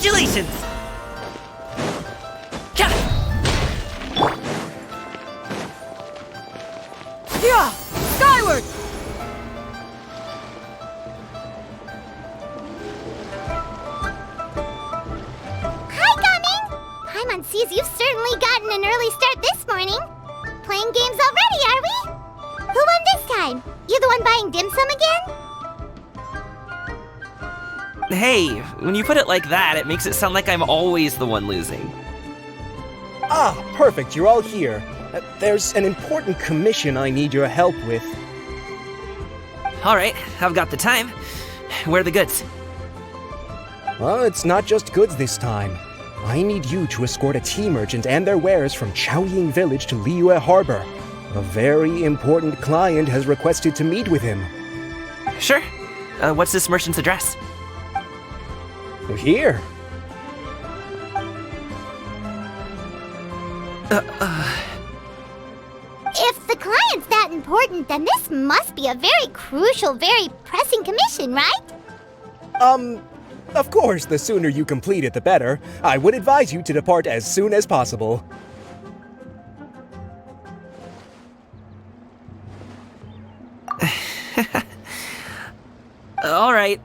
Congratulations! Yeah! Skyward! Hi, Gumming! Paimon sees you've certainly gotten an early start this morning. Playing games already, are we? Who won this time? You the one buying dim sum again? Hey, when you put it like that, it makes it sound like I'm always the one losing. Ah, perfect, you're all here. There's an important commission I need your help with. Alright, I've got the time. Where are the goods? Well, it's not just goods this time. I need you to escort a tea merchant and their wares from Chaoying Village to Liyue Harbor. A very important client has requested to meet with him. Sure. What's this merchant's address? Here. If the client's that important, then this must be a very crucial, very pressing commission, right? Of course, the sooner you complete it, the better. I would advise you to depart as soon as possible. Alright,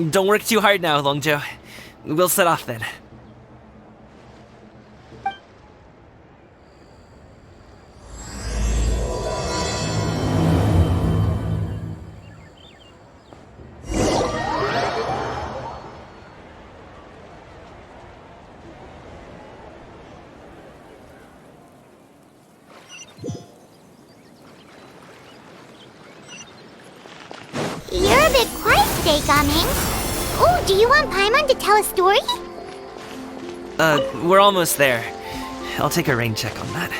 don't work too hard now, Longjo. We'll set off then. You're a bit quiet today, Gumming. Oh, do you want Paimon to tell a story? We're almost there. I'll take a rain check on that.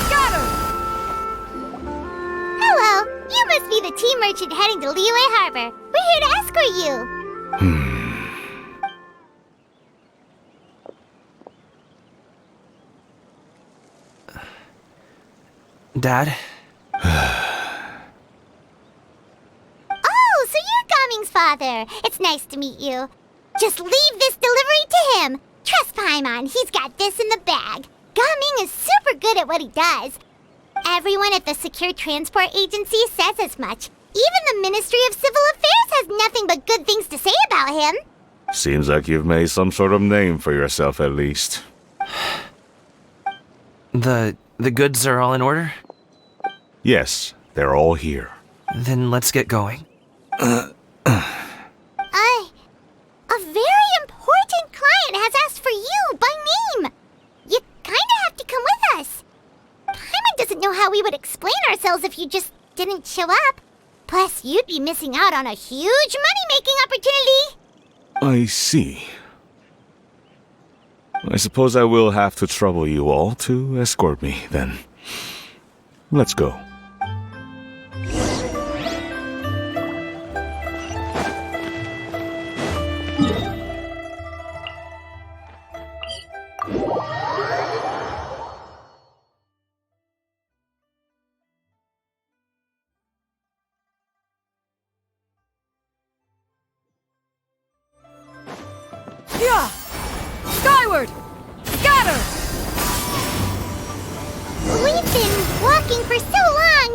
Scatter! Hello, you must be the tea merchant heading to Liyue Harbor. We're here to escort you. Dad? Oh, so you're Gumming's father. It's nice to meet you. Just leave this delivery to him. Trust Paimon, he's got this in the bag. Gumming is super good at what he does. Everyone at the Secure Transport Agency says as much. Even the Ministry of Civil Affairs has nothing but good things to say about him. Seems like you've made some sort of name for yourself at least. The goods are all in order? Yes, they're all here. Then let's get going. A very important client has asked for you by name. You kinda have to come with us. Paimon doesn't know how we would explain ourselves if you just didn't show up. Plus, you'd be missing out on a huge money-making opportunity. I see. I suppose I will have to trouble you all to escort me, then. Let's go. Yeah! Skyward! Scatter! We've been walking for so long.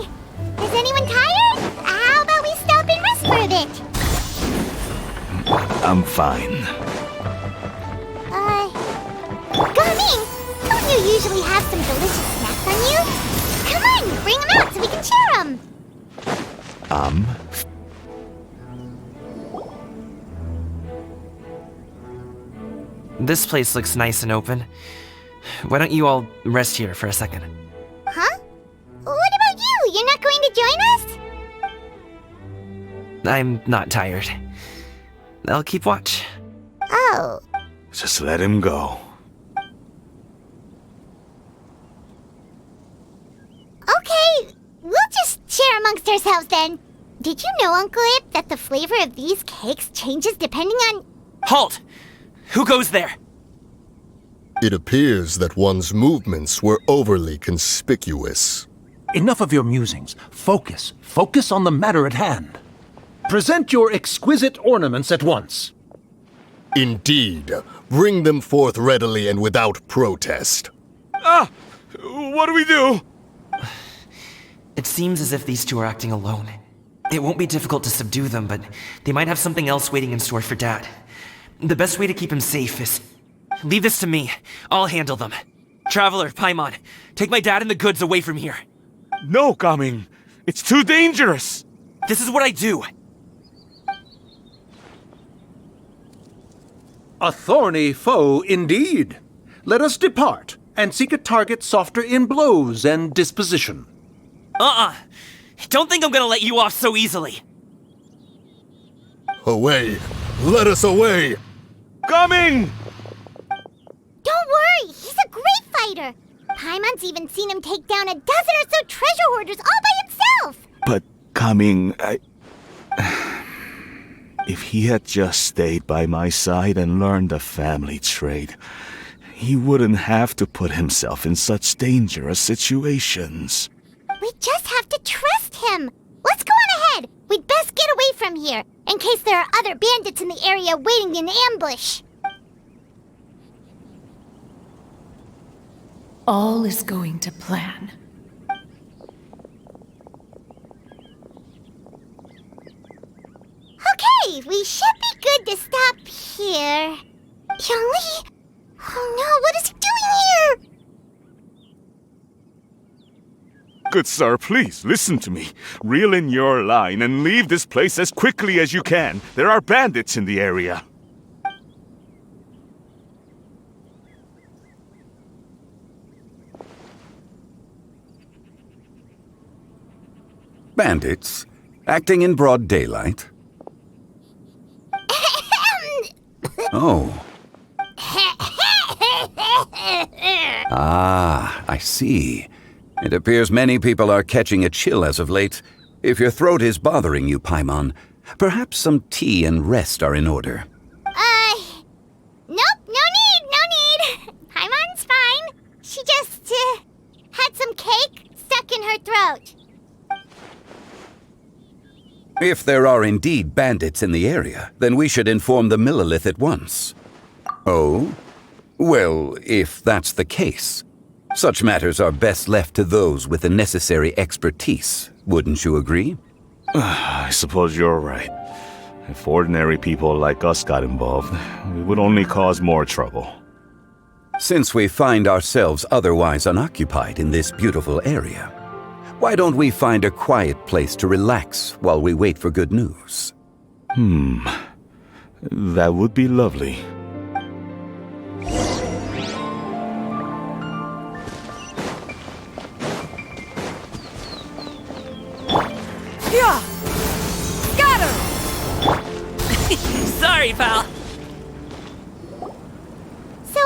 Is anyone tired? How about we stop and rest for a bit? I'm fine. Gumming! Don't you usually have some delicious snacks on you? Come on, bring them out so we can share them. This place looks nice and open. Why don't you all rest here for a second? Huh? What about you? You're not going to join us? I'm not tired. I'll keep watch. Oh. Just let him go. Okay, we'll just share amongst ourselves then. Did you know, Uncle Ip, that the flavor of these cakes changes depending on... Halt! Who goes there? It appears that one's movements were overly conspicuous. Enough of your musings. Focus. Focus on the matter at hand. Present your exquisite ornaments at once. Indeed. Bring them forth readily and without protest. Ah! What do we do? It seems as if these two are acting alone. It won't be difficult to subdue them, but they might have something else waiting in store for Dad. The best way to keep him safe is... Leave this to me. I'll handle them. Traveler, Paimon, take my dad and the goods away from here. No, Gaming. It's too dangerous. This is what I do. A thorny foe indeed. Let us depart and seek a target softer in blows and disposition. Don't think I'm gonna let you off so easily. Away! Let us away! Gaming! Don't worry, he's a great fighter. Paimon's even seen him take down a dozen or so treasure hoarders all by himself. But, Gaming, if he had just stayed by my side and learned the family trade, he wouldn't have to put himself in such dangerous situations. We just have to trust him. Let's go on ahead. We'd best get away from here, in case there are other bandits in the area waiting in ambush. All is going to plan. Okay, we should be good to stop here. Yongli? Oh no, what is he doing here? Good sir, please, listen to me. Reel in your line and leave this place as quickly as you can. There are bandits in the area. Bandits? Acting in broad daylight? Oh. Ah, I see. It appears many people are catching a chill as of late. If your throat is bothering you, Paimon, perhaps some tea and rest are in order. Nope, no need. Paimon's fine. She just, had some cake stuck in her throat. If there are indeed bandits in the area, then we should inform the Millelith at once. Oh? Well, if that's the case, such matters are best left to those with the necessary expertise, wouldn't you agree? I suppose you're right. If ordinary people like us got involved, it would only cause more trouble. Since we find ourselves otherwise unoccupied in this beautiful area, why don't we find a quiet place to relax while we wait for good news? That would be lovely. Yeah! Got her! Sorry, pal. So,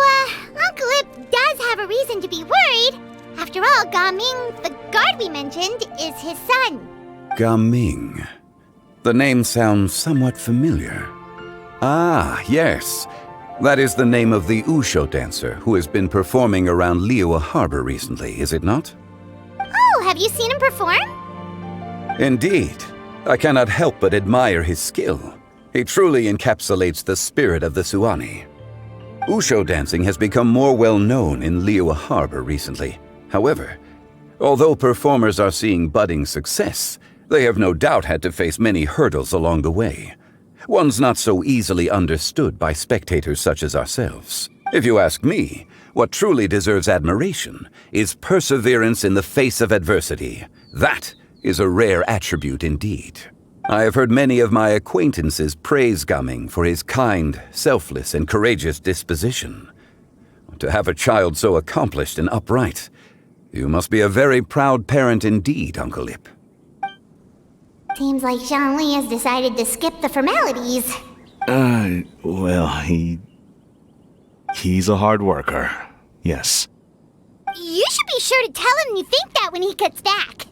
Uncle Ip does have a reason to be worried. After all, Gaming, the guard we mentioned, is his son. Gaming. The name sounds somewhat familiar. Ah, yes. That is the name of the Usho dancer who has been performing around Liyue Harbor recently, is it not? Oh, have you seen him perform? Indeed. I cannot help but admire his skill. He truly encapsulates the spirit of the Suani. Usho dancing has become more well known in Liyue Harbor recently. However, although performers are seeing budding success, they have no doubt had to face many hurdles along the way. One's not so easily understood by spectators such as ourselves. If you ask me, what truly deserves admiration is perseverance in the face of adversity. That is a rare attribute indeed. I have heard many of my acquaintances praise Gaming for his kind, selfless, and courageous disposition. To have a child so accomplished and upright, you must be a very proud parent indeed, Uncle Ip. Seems like Zhongli has decided to skip the formalities. Well, he's a hard worker. Yes. You should be sure to tell him you think that when he gets back.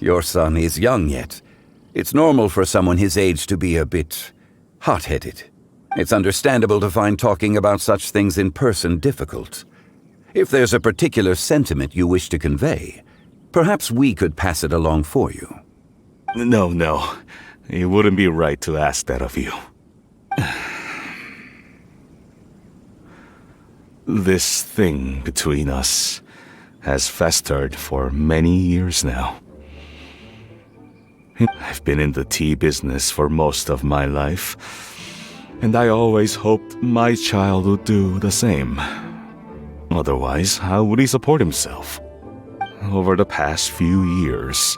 Your son is young yet. It's normal for someone his age to be a bit hot-headed. It's understandable to find talking about such things in person difficult. If there's a particular sentiment you wish to convey, Perhaps we could pass it along for you. No. It wouldn't be right to ask that of you. This thing between us has festered for many years now. I've been in the tea business for most of my life, and I always hoped my child would do the same. Otherwise, how would he support himself? Over the past few years,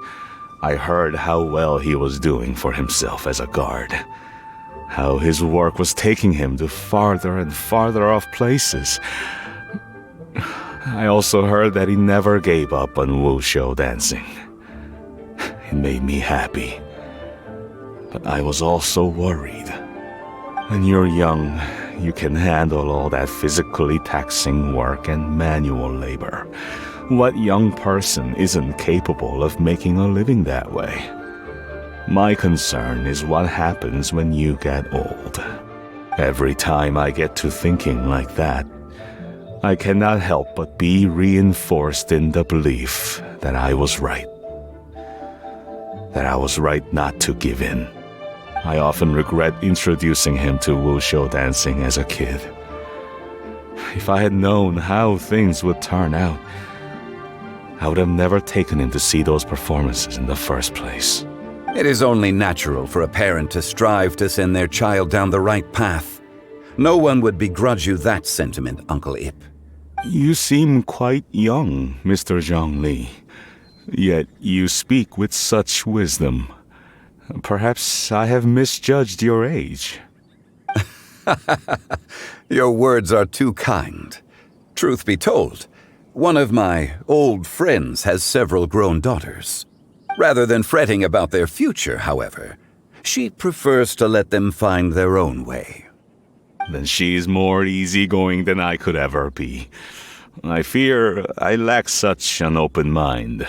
I heard how well he was doing for himself as a guard. How his work was taking him to farther and farther off places. I also heard that he never gave up on wushou dancing. It made me happy. But I was also worried. When you're young, you can handle all that physically taxing work and manual labor. What young person isn't capable of making a living that way? My concern is what happens when you get old. Every time I get to thinking like that, I cannot help but be reinforced in the belief that I was right. That I was right not to give in. I often regret introducing him to wushou dancing as a kid. If I had known how things would turn out, I would have never taken him to see those performances in the first place. It is only natural for a parent to strive to send their child down the right path. No one would begrudge you that sentiment, Uncle Ip. You seem quite young, Mr. Zhongli. Yet you speak with such wisdom. Perhaps I have misjudged your age. Your words are too kind. Truth be told, one of my old friends has several grown daughters. Rather than fretting about their future, however, she prefers to let them find their own way. Then she's more easygoing than I could ever be. I fear I lack such an open mind.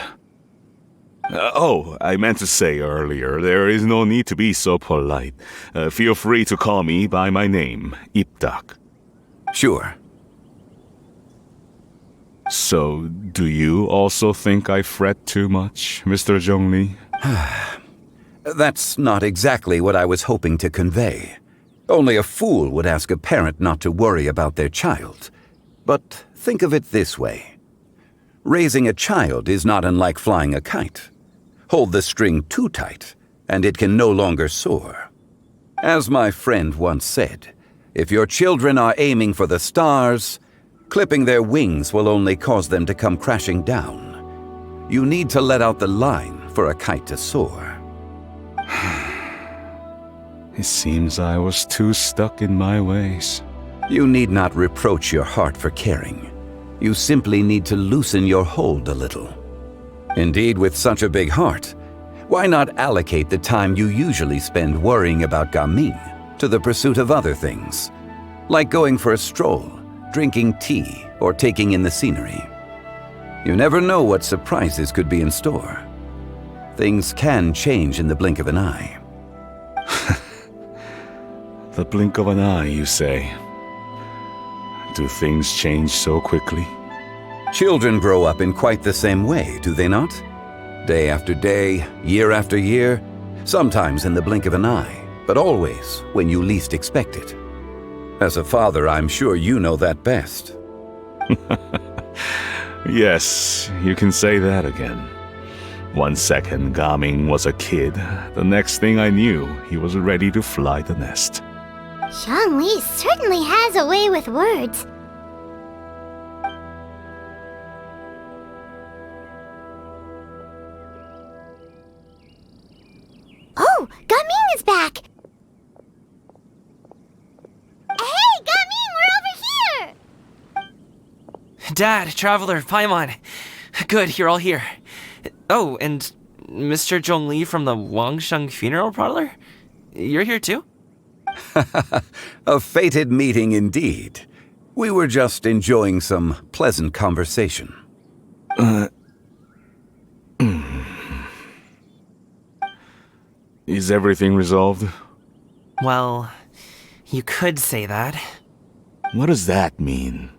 I meant to say earlier, there is no need to be so polite. Feel free to call me by my name, Ipdak. Sure. So, do you also think I fret too much, Mr. Zhongli? That's not exactly what I was hoping to convey. Only a fool would ask a parent not to worry about their child. But think of it this way. Raising a child is not unlike flying a kite. Hold the string too tight, and it can no longer soar. As my friend once said, if your children are aiming for the stars, clipping their wings will only cause them to come crashing down. You need to let out the line for a kite to soar. It seems I was too stuck in my ways. You need not reproach your heart for caring. You simply need to loosen your hold a little. Indeed, with such a big heart, why not allocate the time you usually spend worrying about Gaming to the pursuit of other things, like going for a stroll, drinking tea, or taking in the scenery. You never know what surprises could be in store. Things can change in the blink of an eye. The blink of an eye, you say? Do things change so quickly? Children grow up in quite the same way, do they not? Day after day, year after year, sometimes in the blink of an eye, but always when you least expect it. As a father, I'm sure you know that best. Yes, you can say that again. 1 second, Gaming was a kid. The next thing I knew, he was ready to fly the nest. Zhongli certainly has a way with words. Oh, Gaming is back! Hey, Gaming, we're over here! Dad, Traveler, Paimon. Good, you're all here. Oh, and Mr. Zhongli from the Wangsheng Funeral Parlor? You're here too? A fated meeting indeed. We were just enjoying some pleasant conversation. Is everything resolved? Well, you could say that. What does that mean?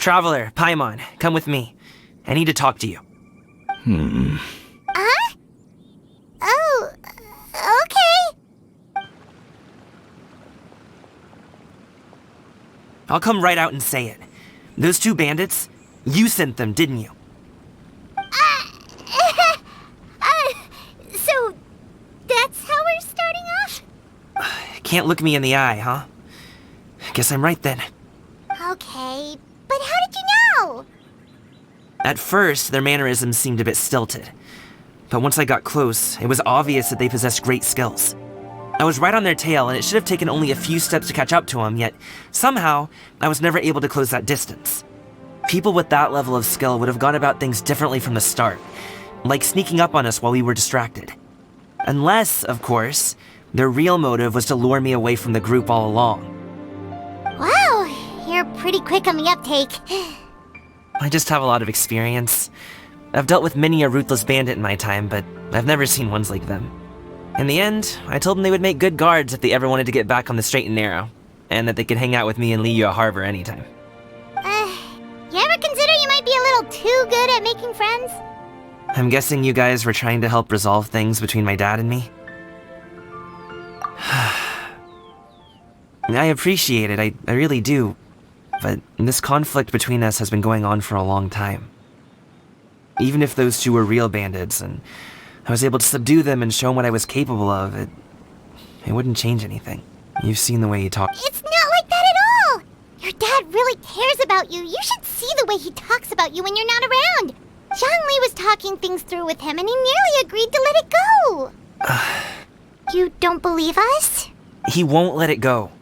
Traveler, Paimon, come with me. I need to talk to you. Huh? Oh, okay. I'll come right out and say it. Those two bandits, you sent them, didn't you? So, that's how we're starting off? Can't look me in the eye, huh? Guess I'm right then. Okay, but how did you know? At first, their mannerisms seemed a bit stilted. But once I got close, it was obvious that they possessed great skills. I was right on their tail, and it should have taken only a few steps to catch up to them, yet somehow, I was never able to close that distance. People with that level of skill would have gone about things differently from the start, like sneaking up on us while we were distracted. Unless, of course, their real motive was to lure me away from the group all along. Wow, you're pretty quick on the uptake. I just have a lot of experience. I've dealt with many a ruthless bandit in my time, but I've never seen ones like them. In the end, I told them they would make good guards if they ever wanted to get back on the straight and narrow, and that they could hang out with me in Liyue Harbor anytime. You ever consider you might be a little too good at making friends? I'm guessing you guys were trying to help resolve things between my dad and me? I appreciate it, I really do. But this conflict between us has been going on for a long time. Even if those two were real bandits, and I was able to subdue them and show them what I was capable of, it wouldn't change anything. You've seen the way he talks. It's not like that at all! Your dad really cares about you. You should see the way he talks about you when you're not around. Zhongli was talking things through with him, and he nearly agreed to let it go. You don't believe us? He won't let it go.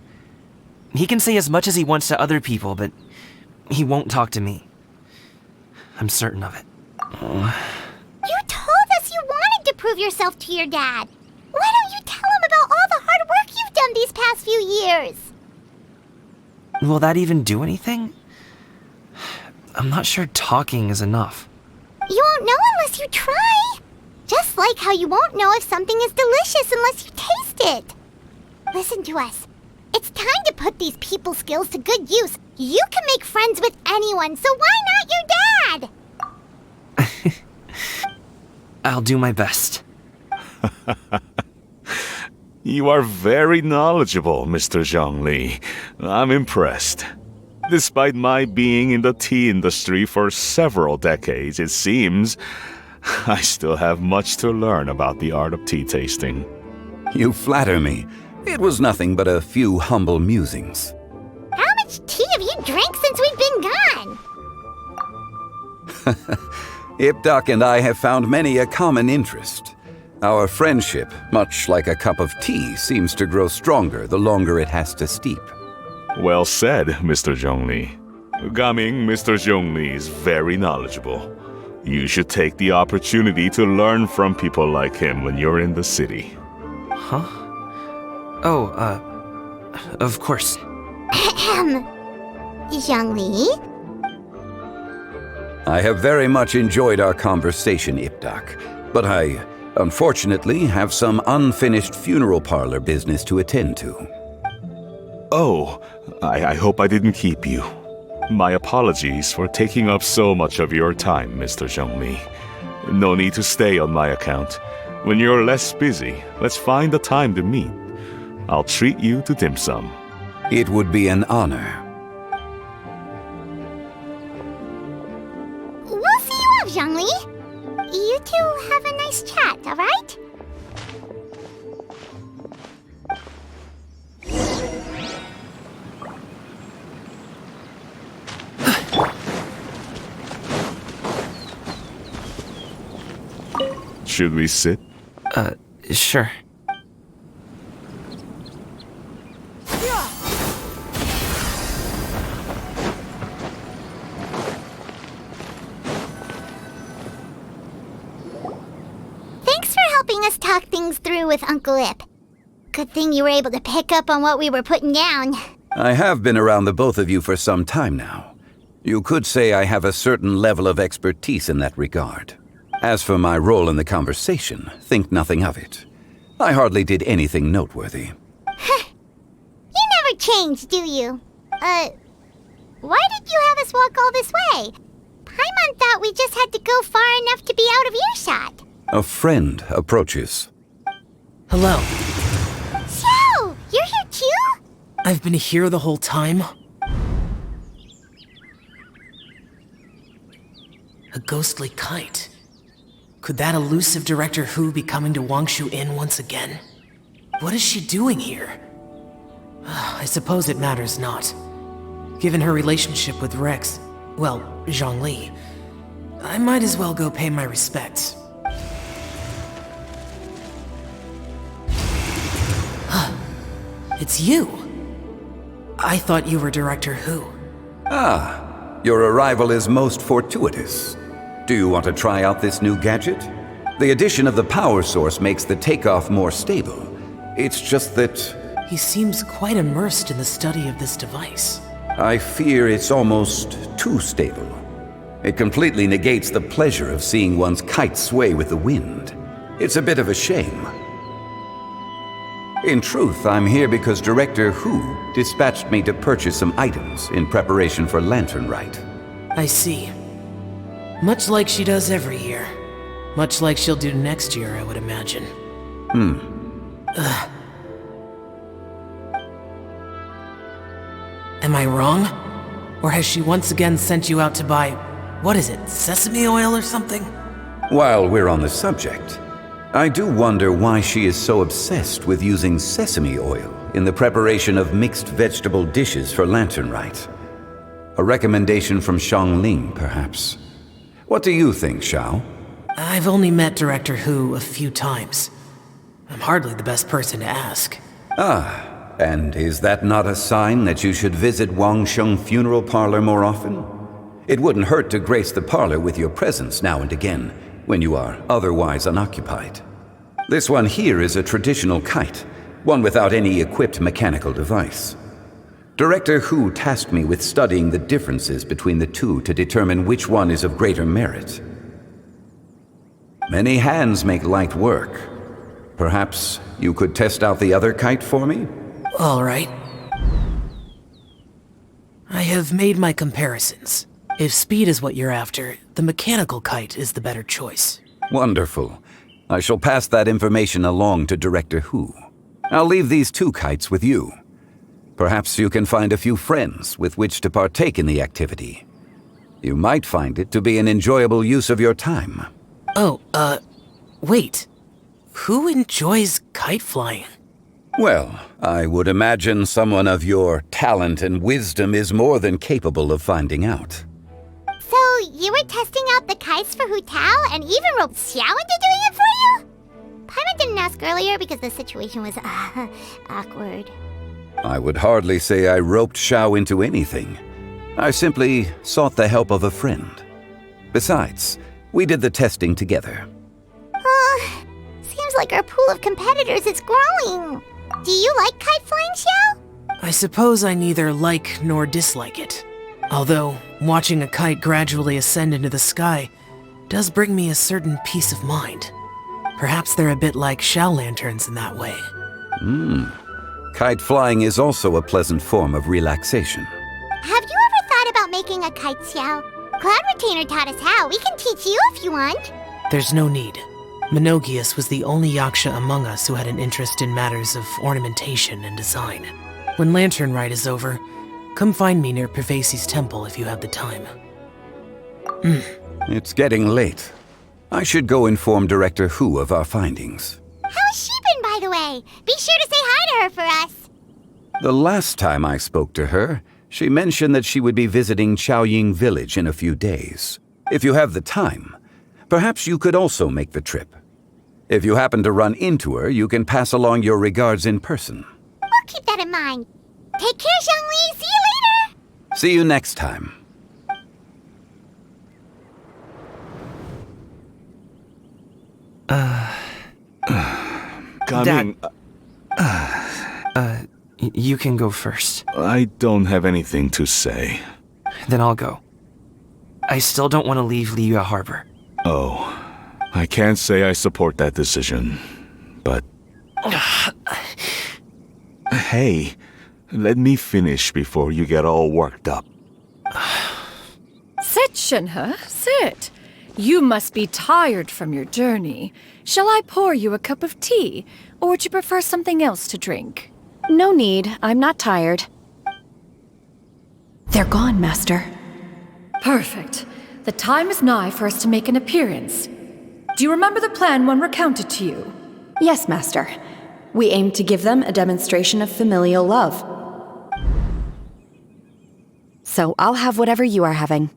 He can say as much as he wants to other people, but he won't talk to me. I'm certain of it. You told us you wanted to prove yourself to your dad. Why don't you tell him about all the hard work you've done these past few years? Will that even do anything? I'm not sure talking is enough. You won't know unless you try. Just like how you won't know if something is delicious unless you taste it. Listen to us. It's time to put these people skills to good use. You can make friends with anyone, so why not your dad? I'll do my best. You are very knowledgeable, Mr. Zhongli. I'm impressed. Despite my being in the tea industry for several decades, it seems I still have much to learn about the art of tea tasting. You flatter me. It was nothing but a few humble musings. How much tea have you drank since we've been gone? Ipdak and I have found many a common interest. Our friendship, much like a cup of tea, seems to grow stronger the longer it has to steep. Well said, Mr. Zhongli. Gaming, Mr. Zhongli is very knowledgeable. You should take the opportunity to learn from people like him when you're in the city. Huh? Oh, of course. Zhongli? I have very much enjoyed our conversation, Ipdak, but I, unfortunately, have some unfinished funeral parlor business to attend to. Oh, I hope I didn't keep you. My apologies for taking up so much of your time, Mr. Zhongli. No need to stay on my account. When you're less busy, let's find a time to meet. I'll treat you to dim sum. It would be an honor. We'll see you off, Zhongli. You two have a nice chat, all right? Should we sit? Sure. Thanks for helping us talk things through with Uncle Ip. Good thing you were able to pick up on what we were putting down. I have been around the both of you for some time now. You could say I have a certain level of expertise in that regard. As for my role in the conversation, think nothing of it. I hardly did anything noteworthy. You never change, do you? Why did you have us walk all this way? Paimon thought we just had to go far enough to be out of earshot. A friend approaches. Hello. Xiao, you're here too? I've been here the whole time? A ghostly kite. Could that elusive Director Hu be coming to Wangshu Inn once again? What is she doing here? I suppose it matters not. Given her relationship with Rex, well, Zhongli, I might as well go pay my respects. It's you! I thought you were Director Hu. Ah, your arrival is most fortuitous. Do you want to try out this new gadget? The addition of the power source makes the takeoff more stable. It's just that He seems quite immersed in the study of this device. I fear it's almost too stable. It completely negates the pleasure of seeing one's kite sway with the wind. It's a bit of a shame. In truth, I'm here because Director Hu dispatched me to purchase some items in preparation for Lantern Rite. I see. Much like she does every year. Much like she'll do next year, I would imagine. Am I wrong? Or has she once again sent you out to buy, what is it, sesame oil or something? While we're on the subject, I do wonder why she is so obsessed with using sesame oil in the preparation of mixed vegetable dishes for Lantern Rite. A recommendation from Xiangling, perhaps. What do you think, Xiao? I've only met Director Hu a few times. I'm hardly the best person to ask. Ah, and is that not a sign that you should visit Wangsheng Funeral Parlor more often? It wouldn't hurt to grace the parlor with your presence now and again, when you are otherwise unoccupied. This one here is a traditional kite, one without any equipped mechanical device. Director Hu tasked me with studying the differences between the two to determine which one is of greater merit. Many hands make light work. Perhaps you could test out the other kite for me? All right. I have made my comparisons. If speed is what you're after, the mechanical kite is the better choice. Wonderful. I shall pass that information along to Director Hu. I'll leave these two kites with you. Perhaps you can find a few friends with which to partake in the activity. You might find it to be an enjoyable use of your time. Oh, wait. Who enjoys kite flying? Well, I would imagine someone of your talent and wisdom is more than capable of finding out. So, you were testing out the kites for Hu Tao and even roped Xiao into doing it for you? Paimon didn't ask earlier because the situation was, awkward. I would hardly say I roped Xiao into anything. I simply sought the help of a friend. Besides, we did the testing together. Seems like our pool of competitors is growing. Do you like kite flying, Xiao? I suppose I neither like nor dislike it. Although, watching a kite gradually ascend into the sky does bring me a certain peace of mind. Perhaps they're a bit like shell lanterns in that way. Kite flying is also a pleasant form of relaxation. Have you ever thought about making a kite, Xiao? Cloud Retainer taught us how. We can teach you if you want. There's no need. Menogius was the only yaksha among us who had an interest in matters of ornamentation and design. When Lantern Rite is over, come find me near Pervasi's temple if you have the time. It's getting late. I should go inform Director Hu of our findings. How's she been, by the way? Be sure to say hi to her for us. The last time I spoke to her, she mentioned that she would be visiting Chaoying Village in a few days. If you have the time, perhaps you could also make the trip. If you happen to run into her, you can pass along your regards in person. We'll keep that in mind. Take care, Zhongli. See you later. See you next time. Coming. You can go first. I don't have anything to say. Then I'll go. I still don't want to leave Liyue Harbor. Oh, I can't say I support that decision, but... Hey, let me finish before you get all worked up. Sit Shenhe, sit. You must be tired from your journey. Shall I pour you a cup of tea, or would you prefer something else to drink? No need. I'm not tired. They're gone, Master. Perfect. The time is nigh for us to make an appearance. Do you remember the plan when recounted to you? Yes, Master. We aim to give them a demonstration of familial love. So I'll have whatever you are having.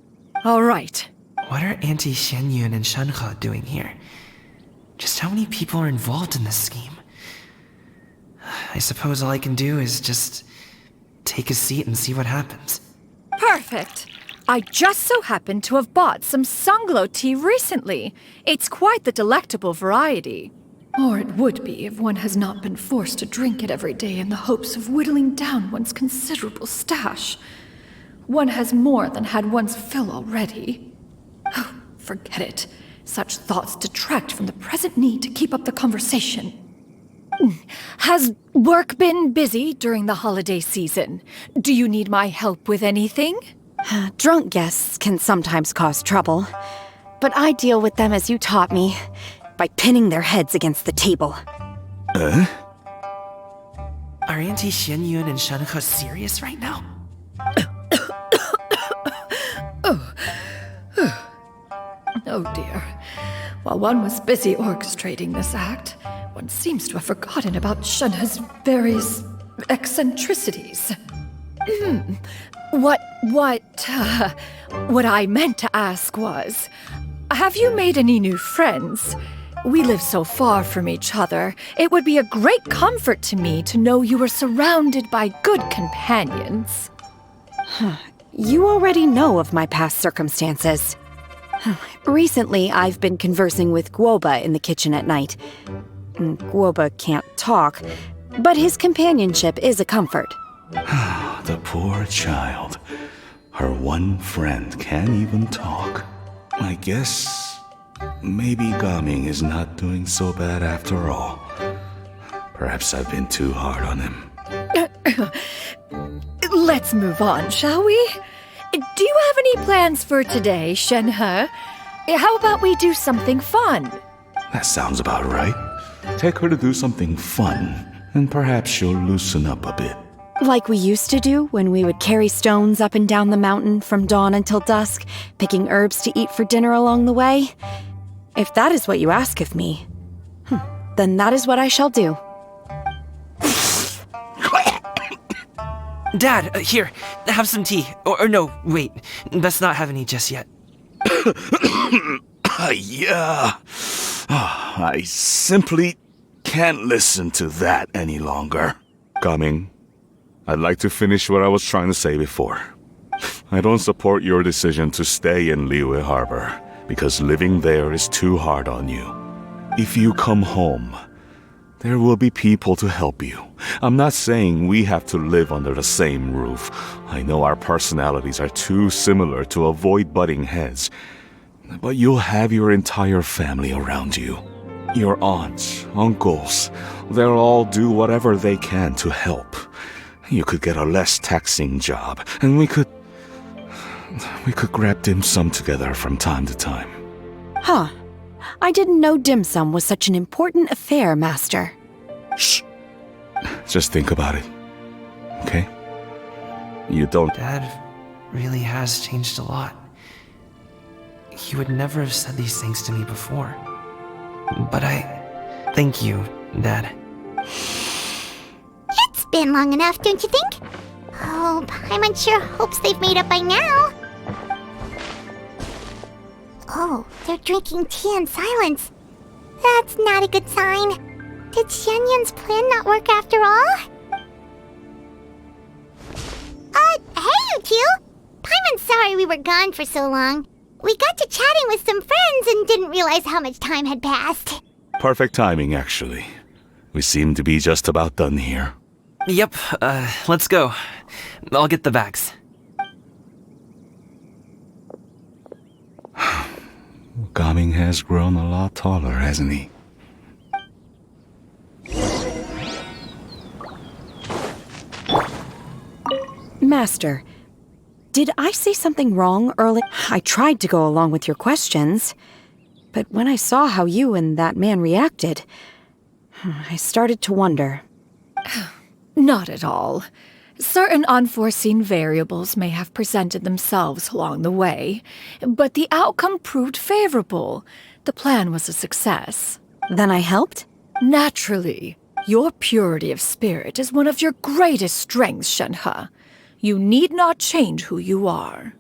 All right. What are Auntie Xianyun and Shenhe doing here? Just how many people are involved in this scheme? I suppose all I can do is just take a seat and see what happens. Perfect. I just so happen to have bought some Sunglow tea recently. It's quite the delectable variety. Or it would be if one has not been forced to drink it every day in the hopes of whittling down one's considerable stash. One has more than had one's fill already. Oh, forget it. Such thoughts detract from the present need to keep up the conversation. Has work been busy during the holiday season? Do you need my help with anything? Drunk guests can sometimes cause trouble, but I deal with them as you taught me, by pinning their heads against the table. Are Auntie Xianyun and Shenhe serious right now? Oh dear. While one was busy orchestrating this act, one seems to have forgotten about Shenhe's various eccentricities. What I meant to ask was, have you made any new friends? We live so far from each other, it would be a great comfort to me to know you were surrounded by good companions. You already know of my past circumstances. Recently, I've been conversing with Guoba in the kitchen at night. Guoba can't talk, but his companionship is a comfort. The poor child. Her one friend can't even talk. I guess maybe Gaming is not doing so bad after all. Perhaps I've been too hard on him. Let's move on, shall we? Do you have any plans for today, Shenhe? How about we do something fun? That sounds about right. Take her to do something fun, and perhaps she'll loosen up a bit. Like we used to do when we would carry stones up and down the mountain from dawn until dusk, picking herbs to eat for dinner along the way. If that is what you ask of me, then that is what I shall do. Dad, here, have some tea. Or no, wait, best not have any just yet. Yeah. I simply can't listen to that any longer. Gaming, I'd like to finish what I was trying to say before. I don't support your decision to stay in Liyue Harbor, because living there is too hard on you. If you come home, there will be people to help you. I'm not saying we have to live under the same roof. I know our personalities are too similar to avoid butting heads. But you'll have your entire family around you. Your aunts, uncles, they'll all do whatever they can to help. You could get a less taxing job, and we could grab dim sum together from time to time. Huh. I didn't know dim sum was such an important affair, Master. Shh. Just think about it. Okay? You don't... Dad really has changed a lot. He would never have said these things to me before. But thank you, Dad. It's been long enough, don't you think? Oh, Paimon sure hopes they've made up by now. Oh, they're drinking tea in silence. That's not a good sign. Did Xianyun's plan not work after all? Hey, you two! Paimon's sorry we were gone for so long. We got to chatting with some friends and didn't realize how much time had passed. Perfect timing, actually. We seem to be just about done here. Yep, let's go. I'll get the bags. Gaming has grown a lot taller, hasn't he? Master, Did I say something wrong early? I tried to go along with your questions, but when I saw how you and that man reacted, I started to wonder. Not at all. Certain unforeseen variables may have presented themselves along the way, but the outcome proved favorable. The plan was a success. Then I helped? Naturally. Your purity of spirit is one of your greatest strengths, Shenhe. You need not change who you are.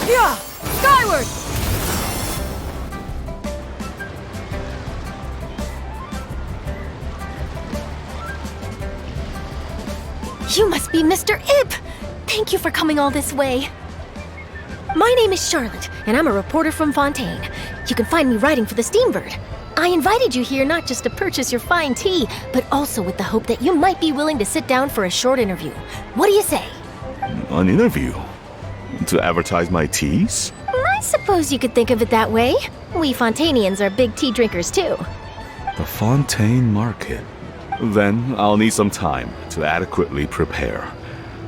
Yeah! Skyward! You must be Mr. Ip! Thank you for coming all this way. My name is Charlotte, and I'm a reporter from Fontaine. You can find me writing for the Steambird. I invited you here not just to purchase your fine tea, but also with the hope that you might be willing to sit down for a short interview. What do you say? An interview? To advertise my teas? I suppose you could think of it that way. We Fontainians are big tea drinkers too. The Fontaine Market. Then I'll need some time to adequately prepare.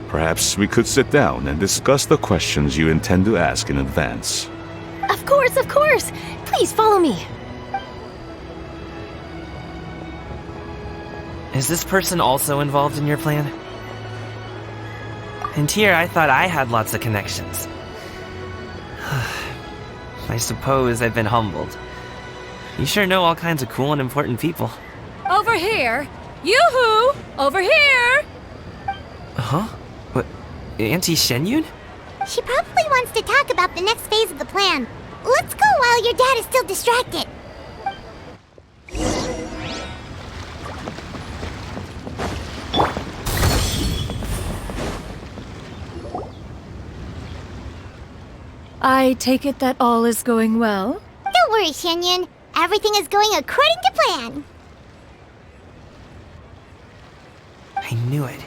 Perhaps we could sit down and discuss the questions you intend to ask in advance. Of course, of course! Please follow me. Is this person also involved in your plan? And here I thought I had lots of connections. I suppose I've been humbled. You sure know all kinds of cool and important people. Over here! Yoo-hoo! Over here! Huh? What? Auntie Shenyun? She probably wants to talk about the next phase of the plan. Let's go while your dad is still distracted. I take it that all is going well? Don't worry, Shenyun. Everything is going according to plan. I knew it.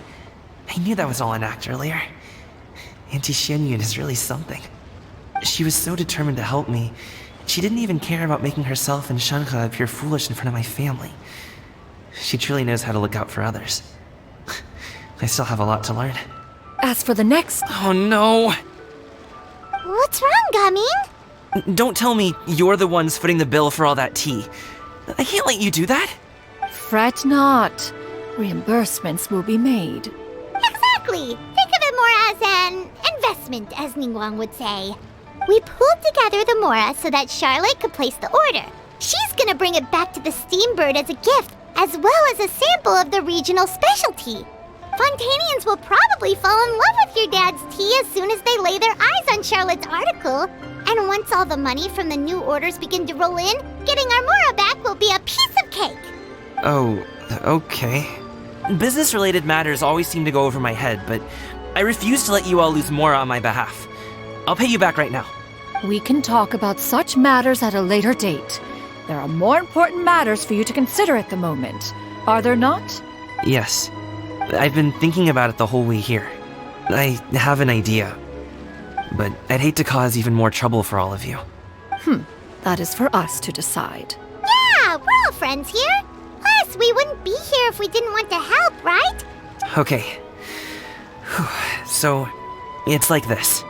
I knew that was all an act earlier. Auntie Shenyun is really something. She was so determined to help me. She didn't even care about making herself and Shenhe appear foolish in front of my family. She truly knows how to look out for others. I still have a lot to learn. As for the next... Oh no! What's wrong, Gaming? Don't tell me you're the ones footing the bill for all that tea. I can't let you do that. Fret not. Reimbursements will be made. Exactly. Think of it more as an investment, as Ningguang would say. We pooled together the Mora so that Charlotte could place the order. She's gonna bring it back to the Steambird as a gift, as well as a sample of the regional specialty. Fontainians will probably fall in love with your dad's tea as soon as they lay their eyes on Charlotte's article. And once all the money from the new orders begin to roll in, getting our Mora back will be a piece of cake. Oh, okay. Business-related matters always seem to go over my head, but I refuse to let you all lose more on my behalf. I'll pay you back right now. We can talk about such matters at a later date. There are more important matters for you to consider at the moment, are there not? Yes. I've been thinking about it the whole way here. I have an idea, but I'd hate to cause even more trouble for all of you. That is for us to decide. Yeah, we're all friends here. Plus, we wouldn't be here if we didn't want to help, right? Okay. So, it's like this.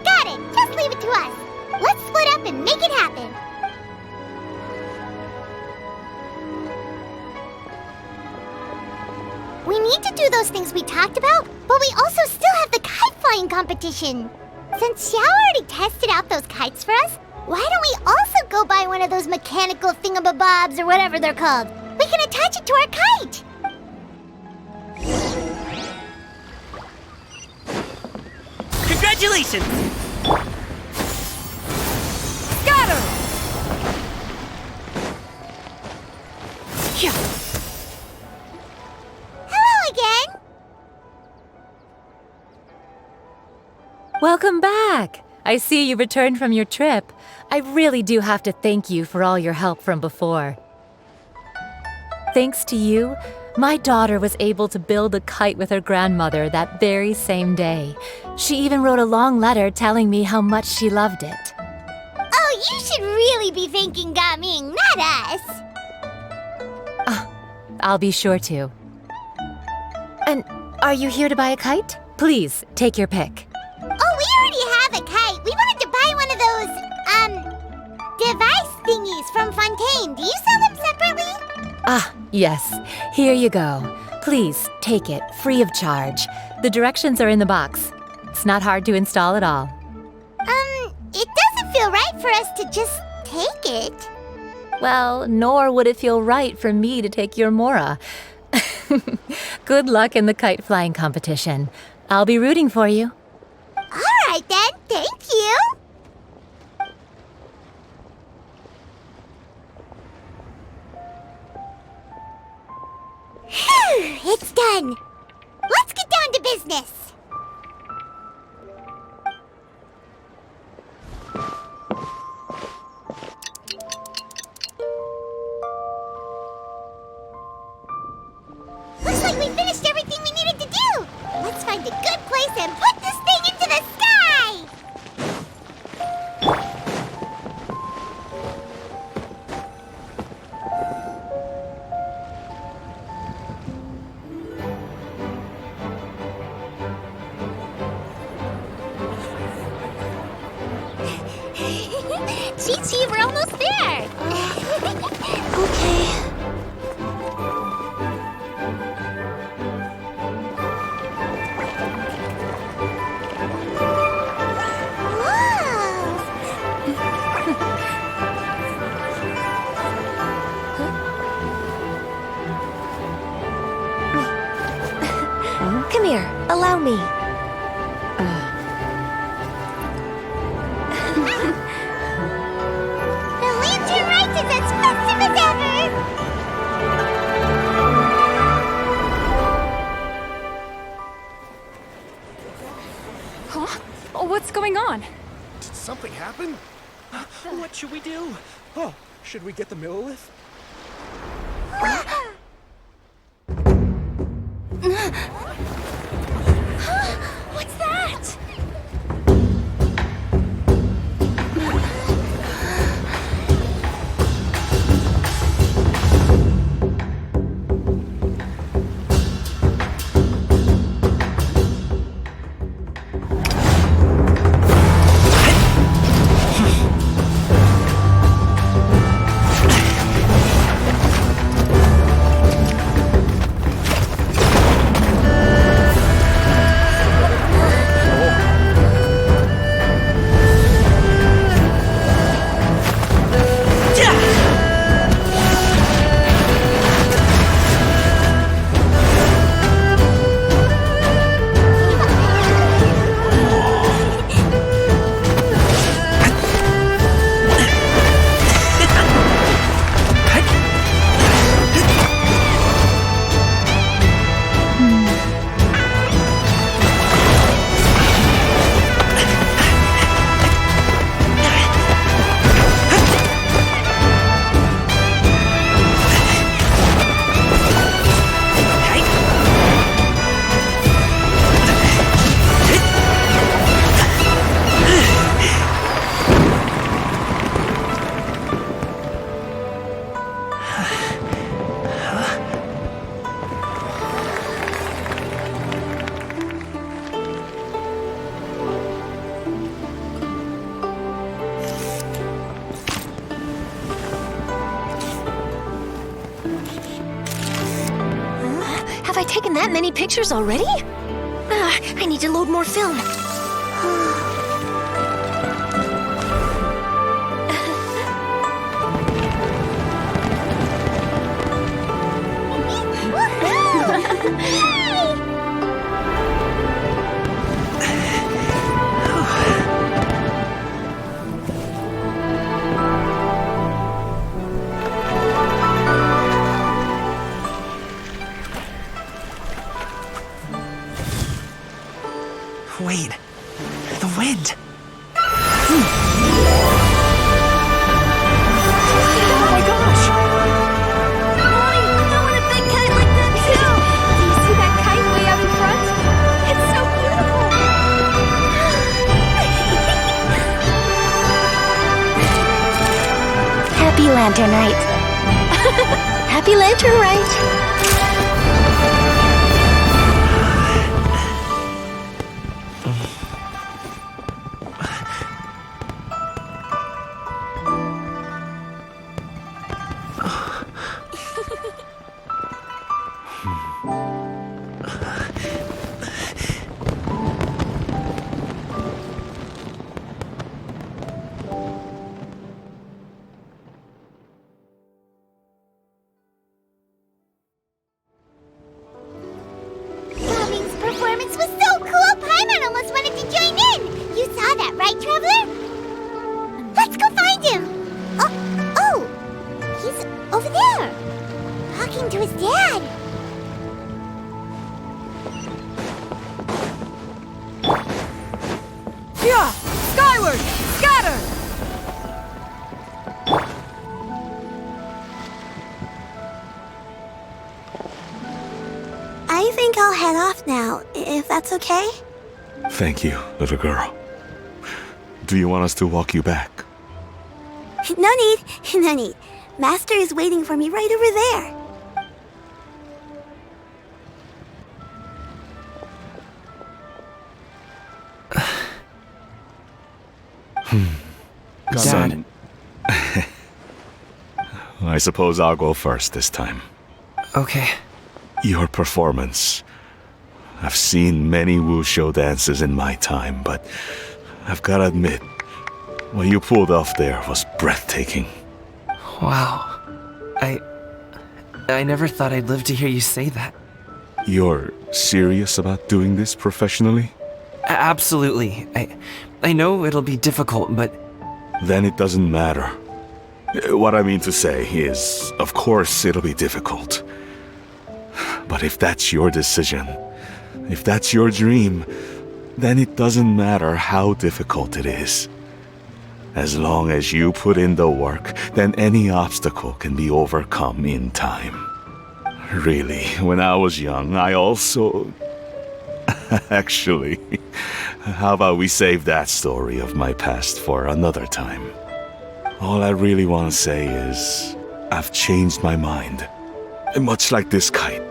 Got it. Just leave it to us. Let's split up and make it happen. We need to do those things we talked about, but we also still have the kite flying competition. Since Xiao already tested out those kites for us, why don't we also go buy one of those mechanical thingamabobs or whatever they're called? We can attach it to our kite. Congratulations! Scatter! Yeah. Hello again. Welcome back. I see you returned from your trip. I really do have to thank you for all your help from before. Thanks to you, my daughter was able to build a kite with her grandmother that very same day. She even wrote a long letter telling me how much she loved it. Oh, you should really be thanking Gaming, not us. I'll be sure to. And are you here to buy a kite? Please, take your pick. Oh, we already have a kite. We wanted to buy one of those, device thingies from Fontaine. Do you sell them separately? Ah, yes. Here you go. Please, take it, free of charge. The directions are in the box. It's not hard to install at all. It doesn't feel right for us to just take it. Well, nor would it feel right for me to take your Mora. Good luck in the kite flying competition. I'll be rooting for you. All right then, thank you. Phew, it's done. Let's get down to business. Looks like we finished everything we needed to do. Let's find a good place and put this thing into the sky. Chi-Chi, we're almost there. Okay. Come here, allow me. The Lantern Rite is as festive as ever! Huh? Oh, what's going on? Did something happen? What should we do? Oh, should we get the Millilith? What's that? Have I taken that many pictures already? I need to load more film. Wait, the wind. my gosh! Molly, I want a big kite like that too! Do you see that kite way out in front? It's so beautiful! Happy Lantern Rite. Happy Lantern Rite. Gumming's performance was so cool, Paimon almost wanted to join in! You saw that, right, Traveler? Let's go find him! Oh! He's over there! Talking to his dad! Yeah! Skyward! Scatter! I think I'll head off now, if that's okay? Thank you, little girl. Do you want us to walk you back? No need. Master is waiting for me right over there. Dad, I suppose I'll go first this time. okay. Your performance. I've seen many wushou dances in my time, but I've gotta admit, what you pulled off there was breathtaking. Wow. I never thought I'd live to hear you say that. You're serious about doing this professionally? Absolutely. I know it'll be difficult, but Then it doesn't matter. What I mean to say is, of course it'll be difficult. But if that's your decision, if that's your dream, then it doesn't matter how difficult it is. As long as you put in the work, then any obstacle can be overcome in time. Really, when I was young, I also... Actually, how about we save that story of my past for another time? All I really want to say is, I've changed my mind. And much like this kite,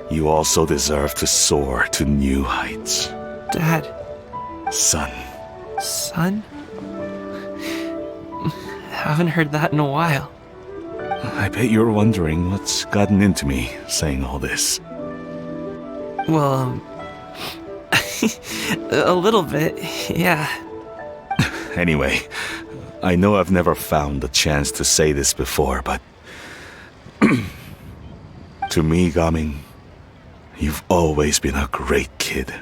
you also deserve to soar to new heights. Dad, Son. son? Haven't heard that in a while. I bet you're wondering what's gotten into me saying all this. Well, a little bit, yeah. Anyway, I know I've never found the chance to say this before, but... to me, Gaming, you've always been a great kid.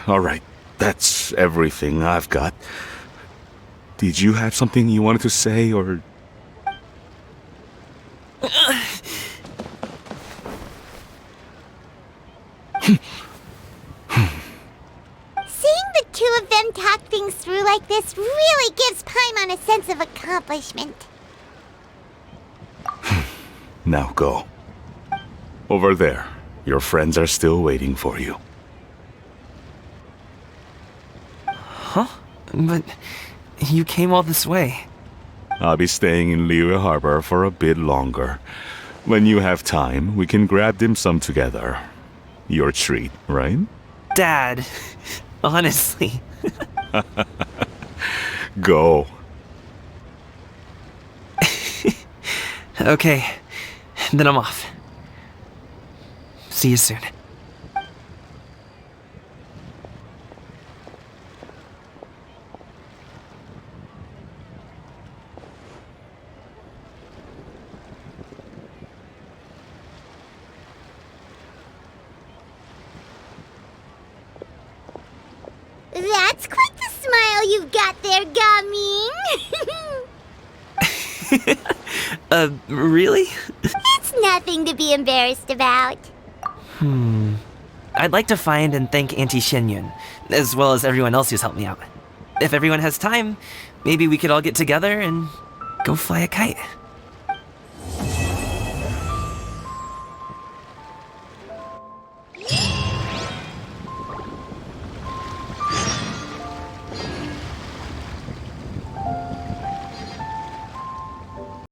Alright, that's everything I've got. Did you have something you wanted to say, or... Seeing the two of them talk things through like this really gives Paimon a sense of accomplishment. Now go. Over there. Your friends are still waiting for you. Huh? But you came all this way. I'll be staying in Liyue Harbor for a bit longer. When you have time, we can grab dim sum together. Your treat, right? Dad, honestly. Go. Okay, then I'm off. See you soon. That's quite the smile you've got there, Gaming. Really? It's nothing to be embarrassed about. I'd like to find and thank Auntie Xinyun, as well as everyone else who's helped me out. If everyone has time, maybe we could all get together and go fly a kite.